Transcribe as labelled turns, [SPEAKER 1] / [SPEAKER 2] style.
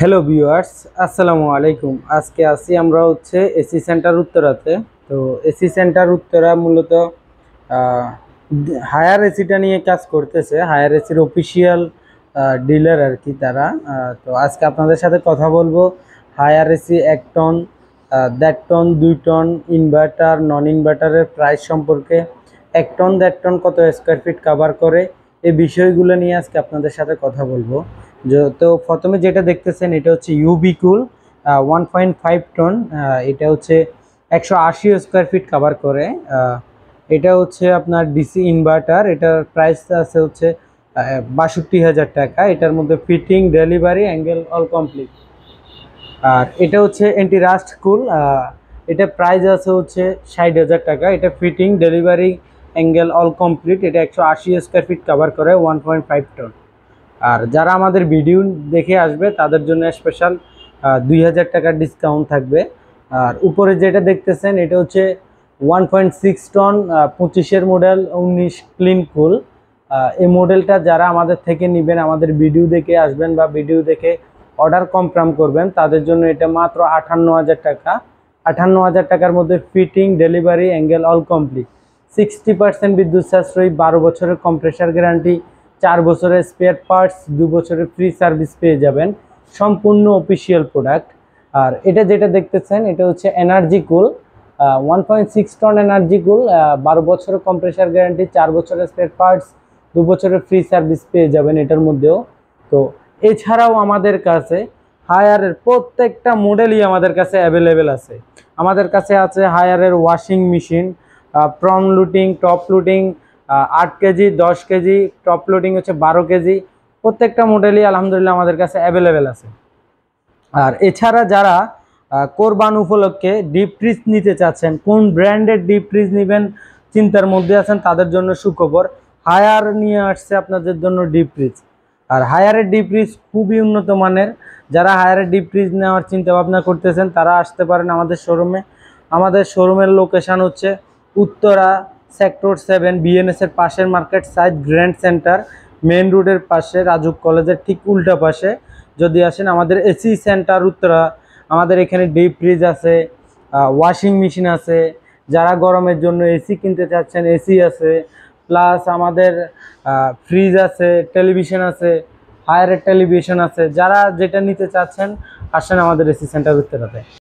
[SPEAKER 1] Hello viewers, আসসালামু আলাইকুম। আজকে আসি আমরা হচ্ছে এসি সেন্টার উত্তরাতে। তো এসি সেন্টার উত্তরা মূলত হায়ার এসিটা নিয়ে কাজ করতেছে, হায়ার এসির অফিসিয়াল ডিলার আর কি তারা। তো আজকে আপনাদের সাথে কথা বলবো Haier AC 1 ton, 1.5 ton, 2 ton, inverter non ইনভার্টারের প্রাইস সম্পর্কে। 1 টন 1.5 টন কত স্কোয়ার ফিট কাভার করে, এই বিষয়গুলো নিয়ে আজকে আপনাদের সাথে কথা বলবো। তো প্রথমে যেটা দেখতেছেন এটা হচ্ছে ইউবি কুল 1.5 টন। এটা হচ্ছে 180 স্কোয়ার ফিট কাভার করে। এটা হচ্ছে আপনার ডিসি ইনভার্টার, এটার প্রাইস আছে হচ্ছে 62,000 টাকা। এটার মধ্যে fitting, delivery, angle all complete. আর এটা হচ্ছে এন্টি রাস্ট কুল, এটা প্রাইস আছে হচ্ছে 60,000 টাকা। এটা fitting, delivery, angle all complete. এটা 180 স্কোয়ার ফিট কাভার করে 1.5 টন। আর যারা আমাদের ভিডিও দেখে আসবে তাদের জন্য স্পেশাল 2,000 টাকার ডিসকাউন্ট থাকবে। আর উপরে যেটা দেখতেছেন এটা হচ্ছে 1.6 টন, 25-এর মডেল, 19 ক্লিন কুল। এই মডেলটা যারা আমাদের থেকে নেবেন, আমাদের ভিডিও দেখে আসবেন বা ভিডিও দেখে অর্ডার কনফার্ম করবেন, তাদের জন্য এটা মাত্র 58,000 টাকা। 58,000 টাকার মধ্যে fitting, delivery, angle all complete, 60% বিদ্যুৎ সাশ্রয়ী, 12 বছরের কম্প্রেসার গ্যারান্টি, 4 বছরের স্পেয়ার পার্টস, 2 বছরের ফ্রি সার্ভিস পেয়ে যাবেন। সম্পূর্ণ অফিসিয়াল প্রোডাক্ট। আর এটা যেটা দেখতেছেন এটা হচ্ছে energy cool, 1.6 ton energy cool, 12 বছরের কম্প্রেসার গ্যারান্টি, 4 বছরের স্পেয়ার পার্টস, 2 বছরের ফ্রি সার্ভিস পেয়ে যাবেন এটার মধ্যেও। তো এছাড়াও আমাদের কাছে হায়ারের প্রত্যেকটা মডেলই আমাদের কাছে অ্যাভেলেবেল আছে। আমাদের কাছে আছে হায়ারের washing machine, front loading, top loading, 8 kg, 10 kg, top loading হচ্ছে 12 কেজি। প্রত্যেকটা মডেলই আলহামদুলিল্লাহ আমাদের কাছে অ্যাভেলেবেল আছে। আর এছাড়া যারা কোরবান উপলক্ষে ডিপ ফ্রিজ নিতে চাচ্ছেন, কোন ব্র্যান্ডের ডিপ ফ্রিজ নেবেন চিন্তার মধ্যে আছেন, তাদের জন্য সুখবর, হায়ার নিয়ে আসছে আপনাদের জন্য ডিপ ফ্রিজ। আর হায়ারের ডিপ ফ্রিজ খুবই উন্নত মানের। যারা হায়ারের ডিপ ফ্রিজ নেওয়ার চিন্তা ভাবনা করতেছেন তারা আসতে পারেন আমাদের শোরুমে। আমাদের শোরুমের লোকেশান হচ্ছে উত্তরা সেক্টর 7, বিএনএস এর পাশের market side, grand centre, main রোডের পাশে, রাজুক কলেজের ঠিক উল্টা পাশে। যদি আসেন আমাদের এসি সেন্টার উত্তরা, আমাদের এখানে ডিপ ফ্রিজ আছে, ওয়াশিং মেশিন আছে। যারা গরমের জন্য এসি কিনতে চাচ্ছেন এসি আছে, প্লাস আমাদের ফ্রিজ আছে, টেলিভিশন আছে, হায়ারের টেলিভিশন আছে। যারা যেটা নিতে চাচ্ছেন আসেন আমাদের এসি সেন্টার উত্তরাতে।